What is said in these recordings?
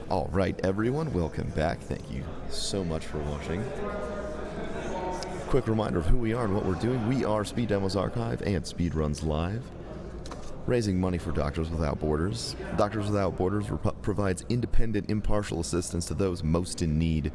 All right, everyone, welcome back. Thank you so much for watching. Quick reminder of who we are and what we're doing. We are Speed Demos Archive and Speedruns Live, raising money for Doctors Without Borders. Doctors Without Borders provides independent, impartial assistance to those most in need.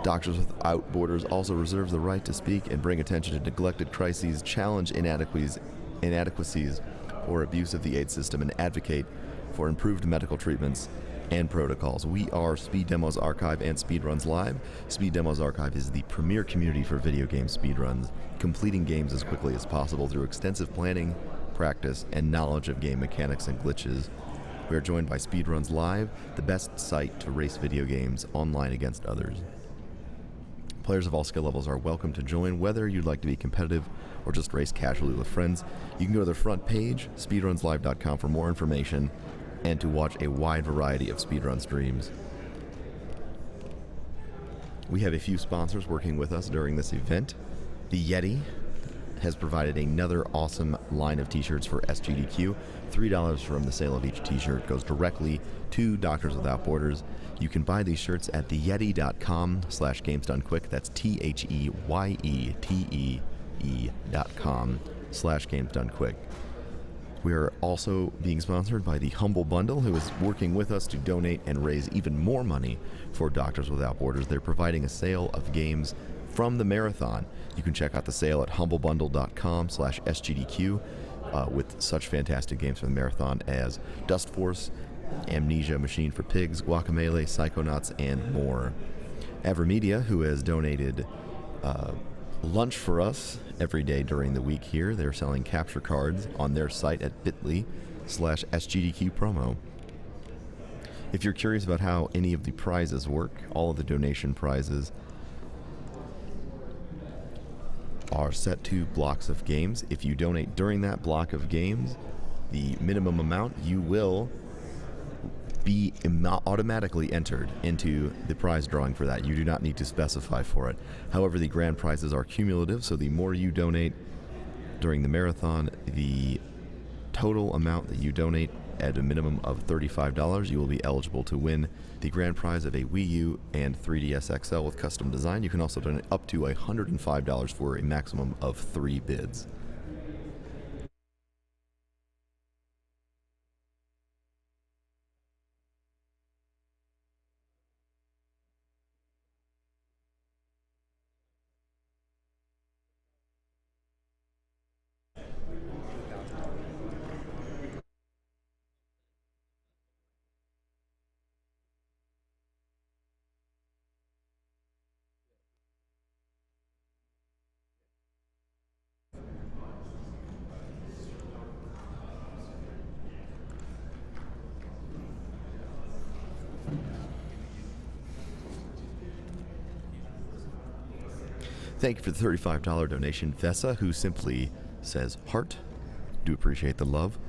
Doctors Without Borders also reserves the right to speak and bring attention to neglected crises, challenge inadequacies or abuse of the aid system, and advocate for improved medical treatments and protocols. We are Speed Demos Archive and Speedruns Live. Speed Demos Archive is the premier community for video game speedruns, completing games as quickly as possible through extensive planning, practice, and knowledge of game mechanics and glitches. We are joined by Speedruns Live, the best site to race video games online against others. Players of all skill levels are welcome to join, whether you'd like to be competitive or just race casually with friends. You can go to their front page, speedrunslive.com, for more information and to watch a wide variety of speedrun streams. We have a few sponsors working with us during this event. The Yeti has provided another awesome line of t-shirts for SGDQ. $3 from the sale of each t-shirt goes directly to Doctors Without Borders. You can buy these shirts at theyeti.com/gamesdonequick. That's THEYETE.com/gamesdonequick. We are also being sponsored by the Humble Bundle, who is working with us to donate and raise even more money for Doctors Without Borders. They're providing a sale of games from the marathon. You can check out the sale at humblebundle.com/SGDQ with such fantastic games from the marathon as Dust Force, Amnesia, Machine for Pigs, Guacamelee, Psychonauts, and more. Evermedia, who has donated lunch for us every day during the week here. They're selling capture cards on their site at bit.ly/SGDQ promo. If you're curious about how any of the prizes work, all of the donation prizes are set to blocks of games. If you donate during that block of games, the minimum amount, you will be automatically entered into the prize drawing for that. You do not need to specify for it. However, the grand prizes are cumulative, so the more you donate during the marathon, the total amount that you donate at a minimum of $35, you will be eligible to win the grand prize of a Wii U and 3DS XL with custom design. You can also donate up to $105 for a maximum of 3 bids. Thank you for the $35 donation, Vessa, who simply says heart. Do appreciate the love.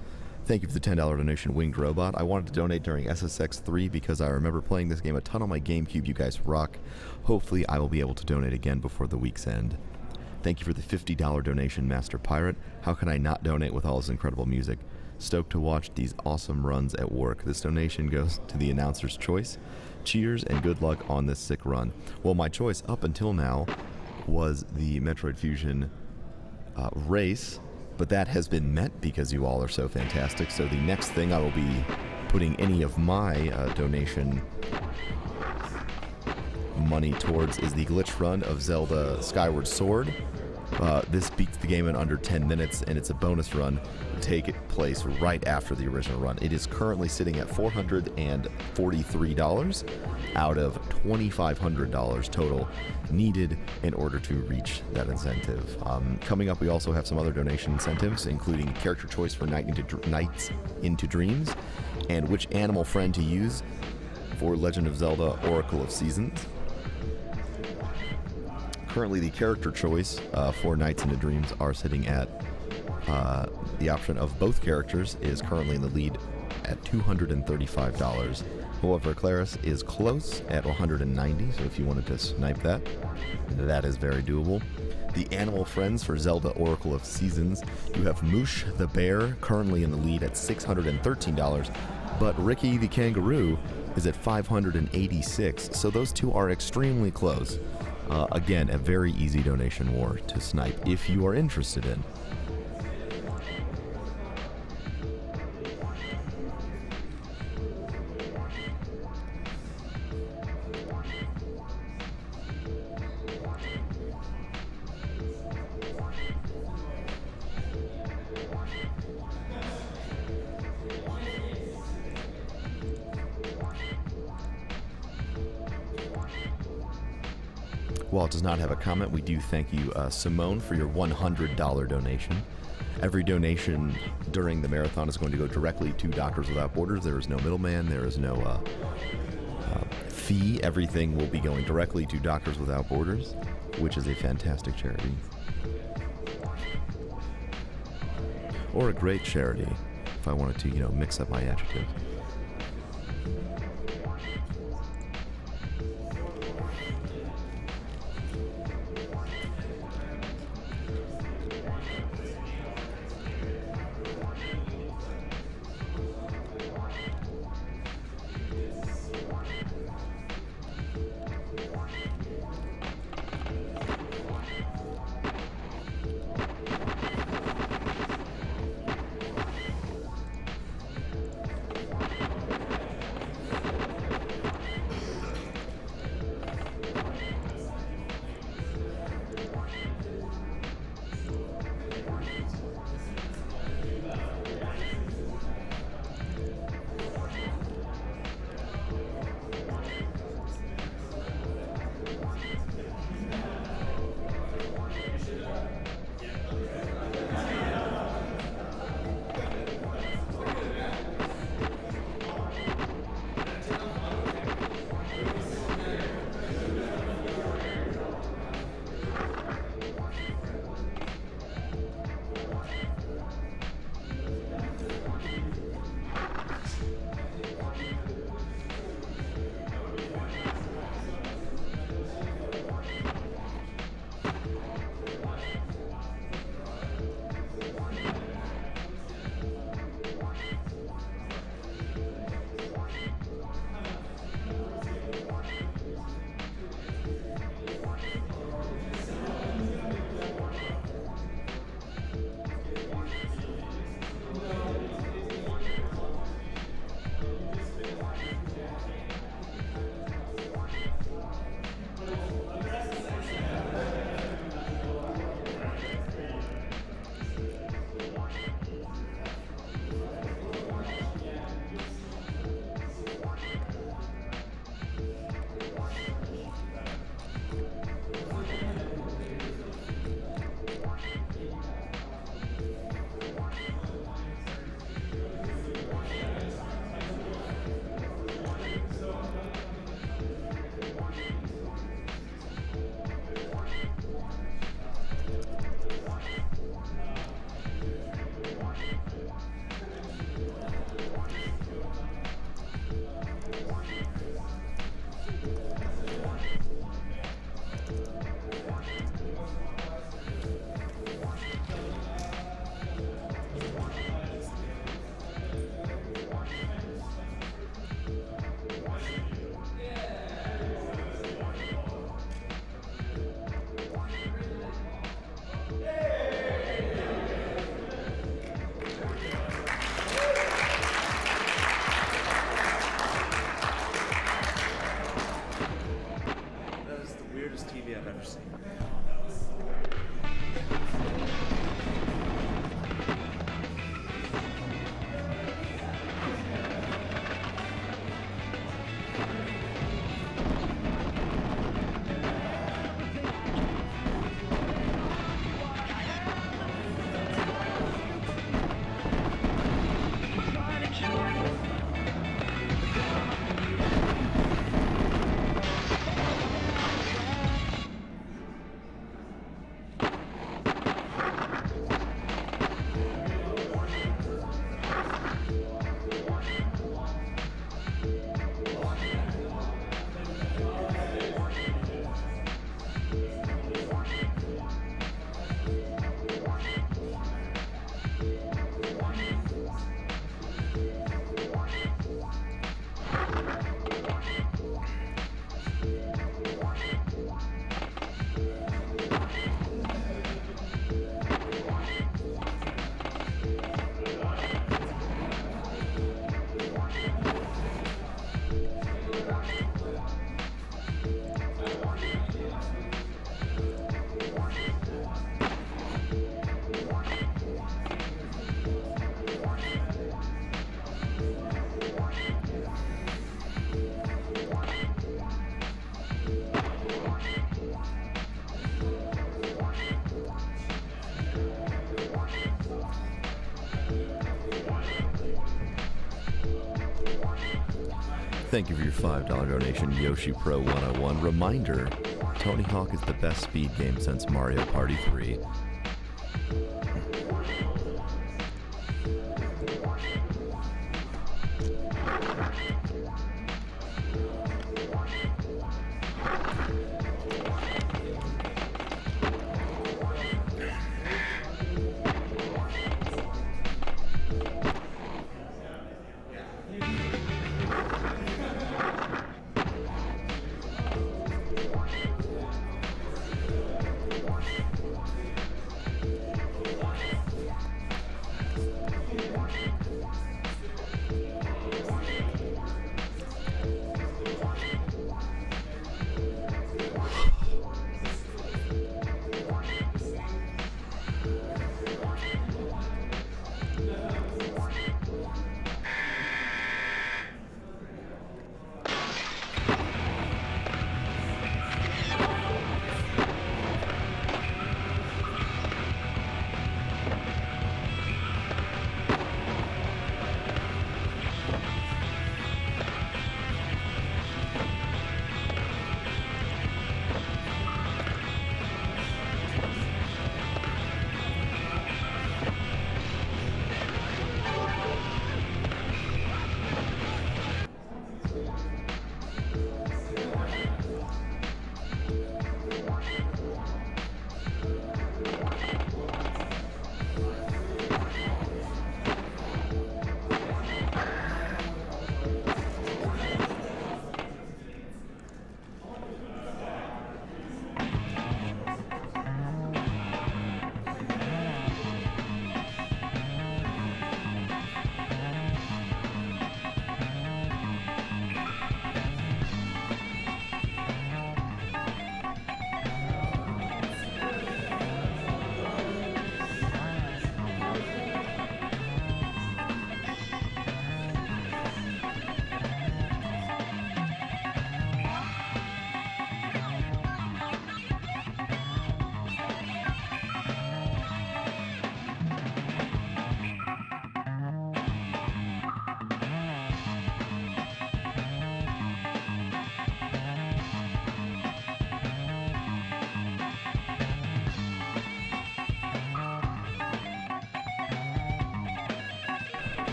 Thank you for the $10 donation, Winged Robot. I wanted to donate during SSX3 because I remember playing this game a ton on my GameCube. You guys rock. Hopefully I will be able to donate again before the week's end. Thank you for the $50 donation, Master Pirate. How can I not donate with all this incredible music? Stoked to watch these awesome runs at work. This donation goes to the announcer's choice. Cheers and good luck on this sick run. Well, my choice up until now was the Metroid Fusion race, but that has been met because you all are so fantastic. So the next thing I will be putting any of my donation money towards is the glitch run of Zelda Skyward Sword. This beats the game in under 10 minutes, and it's a bonus run to take place right after the original run. It is currently sitting at $443 out of $2,500 total needed in order to reach that incentive. Coming up, we also have some other donation incentives, including character choice for Nights into Dreams, and which animal friend to use for Legend of Zelda Oracle of Seasons. Currently, the character choice for Nights into Dreams are sitting at the option of both characters is currently in the lead at $235. However, Claris is close at $190, so if you wanted to snipe that, that is very doable. The animal friends for Zelda Oracle of Seasons, you have Moosh the bear currently in the lead at $613, but Ricky the kangaroo is at 586, so those two are extremely close. Again, a very easy donation war to snipe if you are interested in. While it does not have a comment, we do thank you, Simone, for your $100 donation. Every donation during the marathon is going to go directly to Doctors Without Borders. There is no middleman. There is no fee. Everything will be going directly to Doctors Without Borders, which is a fantastic charity. Or a great charity, if I wanted to, mix up my adjectives. Thank you for your $5 donation, Yoshi Pro 101. Reminder, Tony Hawk is the best speed game since Mario Party 3.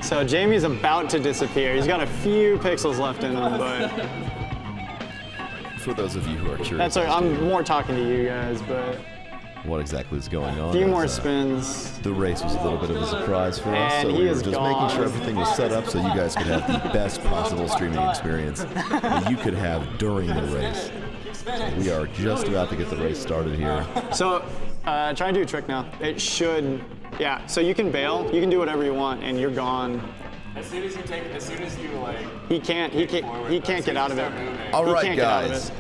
So Jamie's about to disappear. He's got a few pixels left in him, but For those of you who are curious, that's all right. I'm more talking to you guys, but what exactly is going on? a few more spins. The race was a little bit of a surprise for us, And so he we were is just gone. making sure everything was set up so you guys could have the best possible streaming experience that you could have during the race. So we are just about to get the race started here. So try and do a trick now. It should, yeah. So you can bail. You can do whatever you want, and you're gone. As soon as you like, He can't get out of it. All He right, can't get out of guys. it.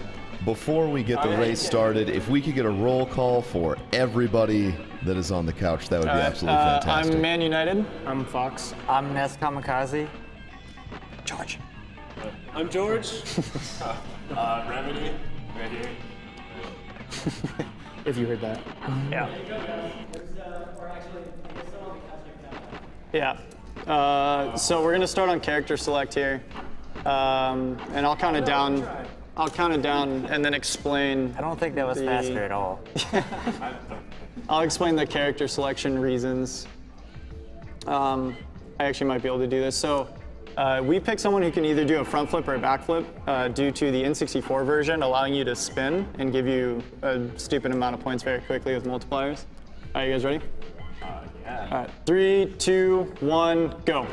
before we get the race started, if we could get a roll call for everybody that is on the couch, that would be absolutely fantastic. I'm Man United. I'm Fox. I'm Nest Kamikaze. George. I'm George. Remedy, right here. If you heard that. Yeah. Yeah. So we're gonna start on character select here, and I'll count it down. I'll count it down and then explain. I don't think that was faster at all. I'll explain the character selection reasons. I actually might be able to do this. So we pick someone who can either do a front flip or a back flip due to the N64 version allowing you to spin and give you a stupid amount of points very quickly with multipliers. Are you guys ready? Yeah. All right, 3, 2, 1, go.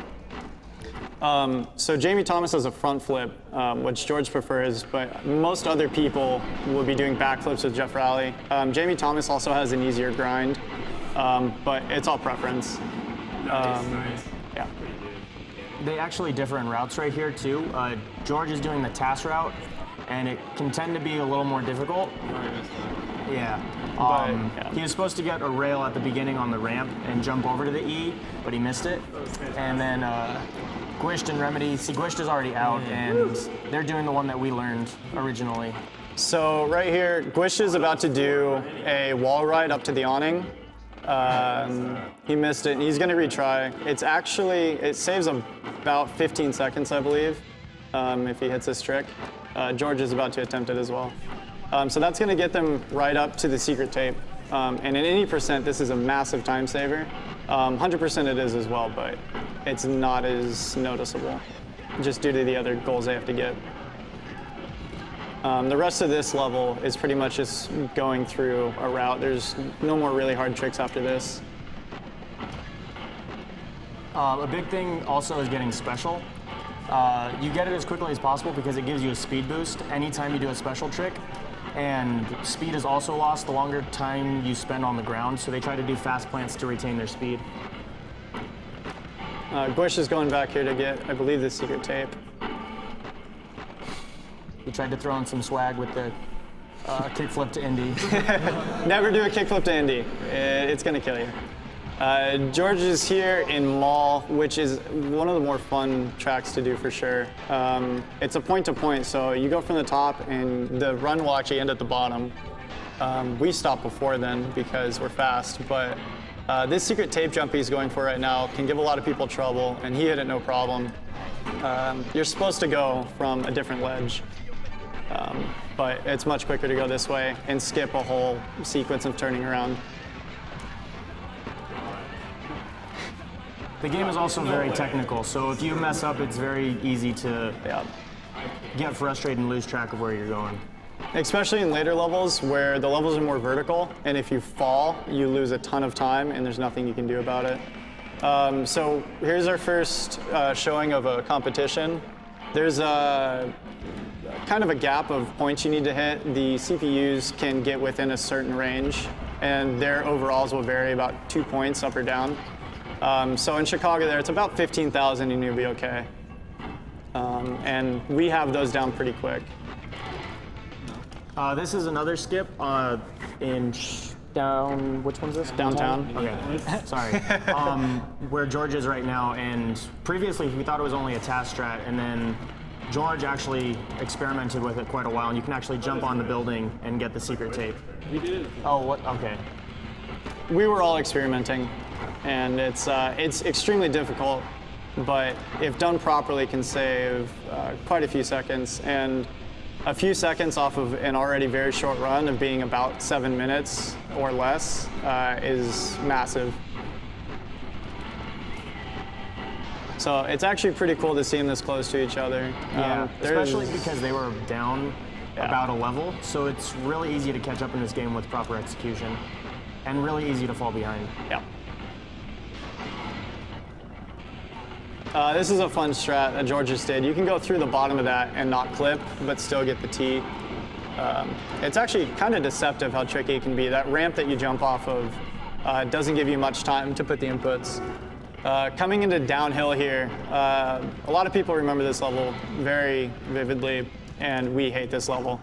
So Jamie Thomas has a front flip, which George prefers, but most other people will be doing back flips with Jeff Rowley. Jamie Thomas also has an easier grind, but it's all preference. Nice. Yeah. They actually differ in routes right here too. George is doing the TAS route, and it can tend to be a little more difficult. Yeah. Yeah. He was supposed to get a rail at the beginning on the ramp and jump over to the E, but he missed it. And then Guished and Remedy, see Guished is already out, and they're doing the one that we learned originally. So right here, Guished is about to do a wall ride up to the awning. He missed it, and he's going to retry. It saves about 15 seconds, I believe, if he hits this trick. George is about to attempt it as well. So that's going to get them right up to the secret tape. And at any percent, this is a massive time saver. 100% it is as well, but it's not as noticeable, just due to the other goals they have to get. The rest of this level is pretty much just going through a route. There's no more really hard tricks after this. A big thing also is getting special. You get it as quickly as possible because it gives you a speed boost anytime you do a special trick. And speed is also lost the longer time you spend on the ground, so they try to do fast plants to retain their speed. Guished is going back here to get, I believe, the secret tape. He tried to throw in some swag with the kickflip to Indy. Never do a kickflip to Indy. It's going to kill you. George is here in Mall, which is one of the more fun tracks to do for sure. It's a point-to-point, so you go from the top, and the run will actually end at the bottom. We stop before then because we're fast, but this secret tape jump he's going for right now can give a lot of people trouble, and he hit it no problem. You're supposed to go from a different ledge, but it's much quicker to go this way and skip a whole sequence of turning around. The game is also very technical, so if you mess up, it's very easy to get frustrated and lose track of where you're going. Especially in later levels where the levels are more vertical, and if you fall, you lose a ton of time and there's nothing you can do about it. So here's our first showing of a competition. There's a kind of a gap of points you need to hit. The CPUs can get within a certain range, and their overalls will vary about 2 points up or down. So in Chicago there, it's about 15,000 and you'll be okay. And we have those down pretty quick. This is another skip which one's this? Downtown. Okay, sorry. Where George is right now, and previously we thought it was only a TAS strat, and then George actually experimented with it quite a while, and you can actually jump on the building and get the secret tape. We did. Oh, what? Okay. We were all experimenting, and it's extremely difficult, but if done properly can save quite a few seconds, and a few seconds off of an already very short run of being about 7 minutes or less is massive. So it's actually pretty cool to see them this close to each other. Yeah, especially because they were down about a level, so it's really easy to catch up in this game with proper execution, and really easy to fall behind. Yeah. This is a fun strat that George just did. You can go through the bottom of that and not clip, but still get the T. It's actually kind of deceptive how tricky it can be. That ramp that you jump off of doesn't give you much time to put the inputs. Coming into downhill here, a lot of people remember this level very vividly, and we hate this level.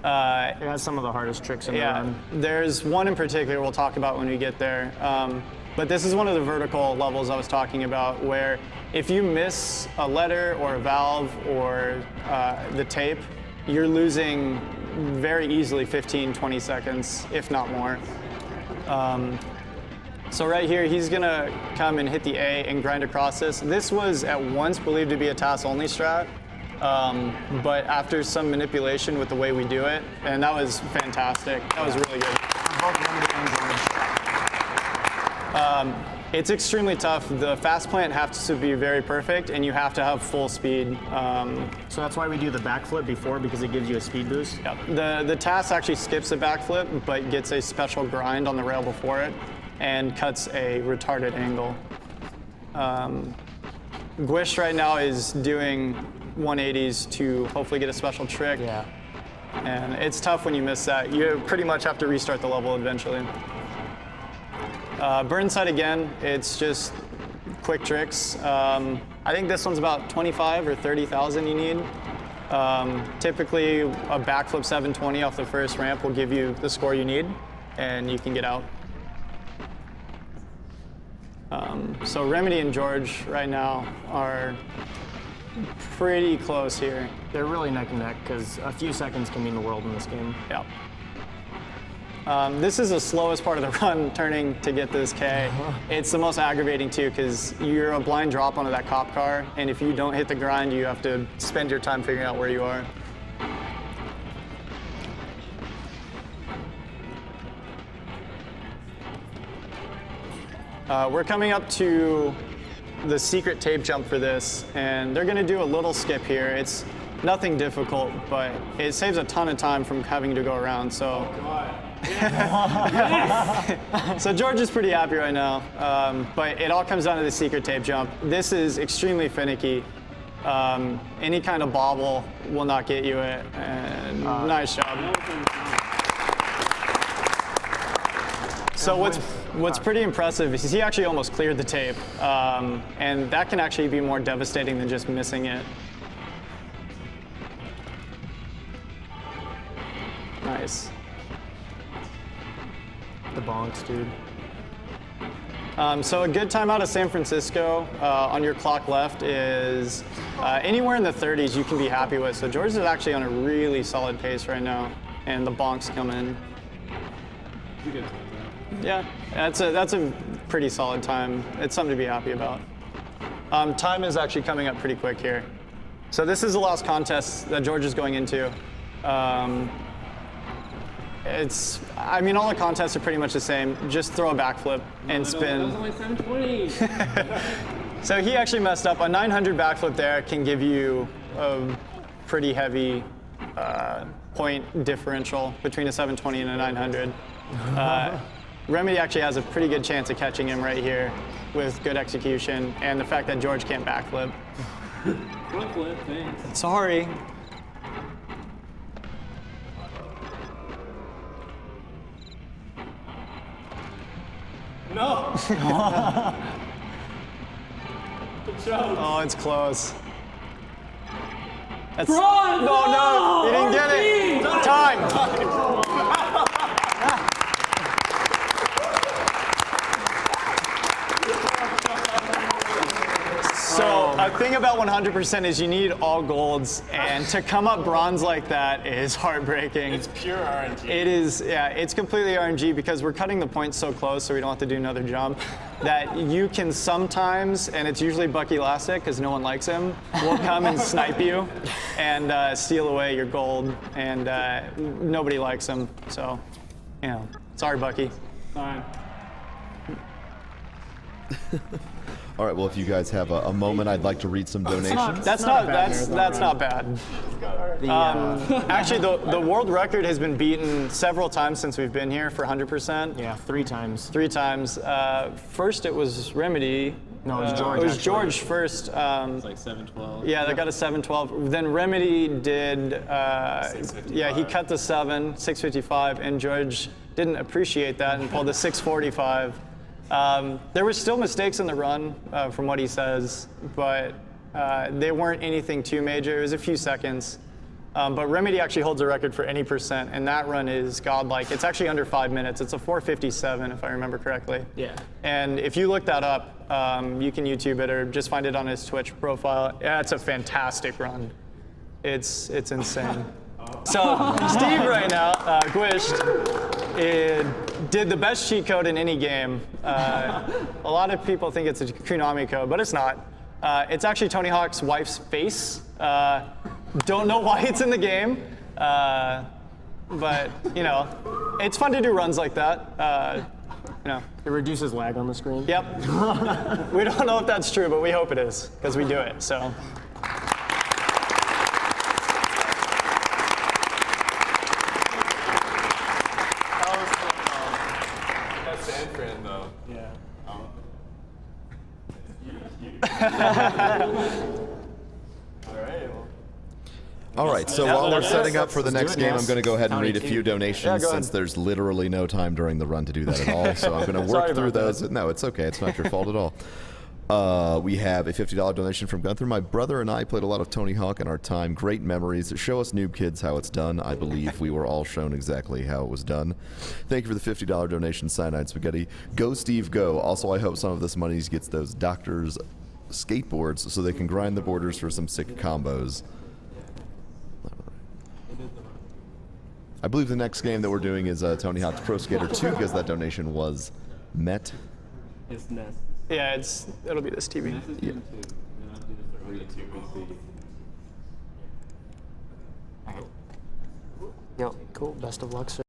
It has some of the hardest tricks in the Yeah, run. there's one in particular we'll talk about when we get there. But this is one of the vertical levels I was talking about, where if you miss a letter or a valve or the tape, you're losing very easily 15, 20 seconds, if not more. So right here, he's gonna come and hit the A and grind across this. This was at once believed to be a TAS-only strat, but after some manipulation with the way we do it, and that was fantastic. That was really good. It's extremely tough. The fast plant has to be very perfect, and you have to have full speed. So that's why we do the backflip before, because it gives you a speed boost. Yeah. The TAS actually skips a backflip, but gets a special grind on the rail before it, and cuts a retarded angle. Guished right now is doing 180s to hopefully get a special trick. Yeah. And it's tough when you miss that. You pretty much have to restart the level eventually. Burnside again, it's just quick tricks. I think this one's about 25 or 30,000 you need. Typically, a backflip 720 off the first ramp will give you the score you need, and you can get out. So Remedy and George right now are pretty close here. They're really neck and neck, because a few seconds can mean the world in this game. Yeah. This is the slowest part of the run, turning to get this K. It's the most aggravating too, because you're a blind drop onto that cop car, and if you don't hit the grind, you have to spend your time figuring out where you are. We're coming up to the secret tape jump for this, and they're gonna do a little skip here. It's nothing difficult, but it saves a ton of time from having to go around, so. So George is pretty happy right now, but it all comes down to the secret tape jump. This is extremely finicky. Any kind of bobble will not get you it, and nice job. So what's pretty impressive is he actually almost cleared the tape, and that can actually be more devastating than just missing it. Nice. The bonks, dude. So a good time out of San Francisco on your clock left is anywhere in the 30s you can be happy with. So George is actually on a really solid pace right now, and the bonks come in. Yeah, that's a pretty solid time. It's something to be happy about. Time is actually coming up pretty quick here. So this is the last contest that George is going into. I mean, all the contests are pretty much the same. Just throw a backflip and spin. That was only 720. So he actually messed up. A 900 backflip there can give you a pretty heavy point differential between a 720 and a 900. Remedy actually has a pretty good chance of catching him right here with good execution and the fact that George can't backflip. Front flip, thanks. Sorry. No! Good job. Oh, it's close. That's, Run! no, you didn't get it. Time. So a thing about 100% is you need all golds, and to come up bronze like that is heartbreaking. It's pure RNG. It is, yeah, it's completely RNG because we're cutting the points so close so we don't have to do another jump that you can sometimes, and it's usually Bucky Elastic because no one likes him, will come and snipe you and steal away your gold, and nobody likes him. So, you know, sorry, Bucky. Fine. All right, well, if you guys have a moment, I'd like to read some donations. That's not bad. Actually, the world record has been beaten several times since we've been here for 100%. Yeah, 3 times. 3 times. First, it was Remedy. No, it was George. It was actually. George first. It's like 712. Yeah, they got a 712. Then Remedy did. Yeah, he cut the 655, and George didn't appreciate that and pulled the 645. There were still mistakes in the run, from what he says, but they weren't anything too major. It was a few seconds. But Remedy actually holds a record for any percent, and that run is godlike. It's actually under 5 minutes. It's a 4:57, if I remember correctly. Yeah. And if you look that up, you can YouTube it or just find it on his Twitch profile. Yeah, it's a fantastic run. It's insane. So Steve right now, Guished, did the best cheat code in any game. A lot of people think it's a Konami code, but it's not. It's actually Tony Hawk's wife's face. Don't know why it's in the game, but you know, it's fun to do runs like that. You know. It reduces lag on the screen. Yep. We don't know if that's true, but we hope it is because we do it. So. That's San Fran, though. Yeah. All right, so while we're setting up for the next game, I'm going to go ahead and read a few donations Yeah, go ahead. since there's literally no time during the run to do that at all. So I'm going to work through those. No, it's okay. It's not your fault at all. We have a $50 donation from Gunther. My brother and I played a lot of Tony Hawk in our time. Great memories. Show us noob kids how it's done. I believe we were all shown exactly how it was done. Thank you for the $50 donation, Cyanide Spaghetti. Go, Steve, go. Also, I hope some of this money gets those doctors' skateboards so they can grind the borders for some sick combos. I believe the next game that we're doing is Tony Hawk's Pro Skater 2 because that donation was met. It's Nest. Yeah, it'll be this TV. Nest is doing 2. And I'll do the 3 PC. Yo, cool. Best of luck, sir.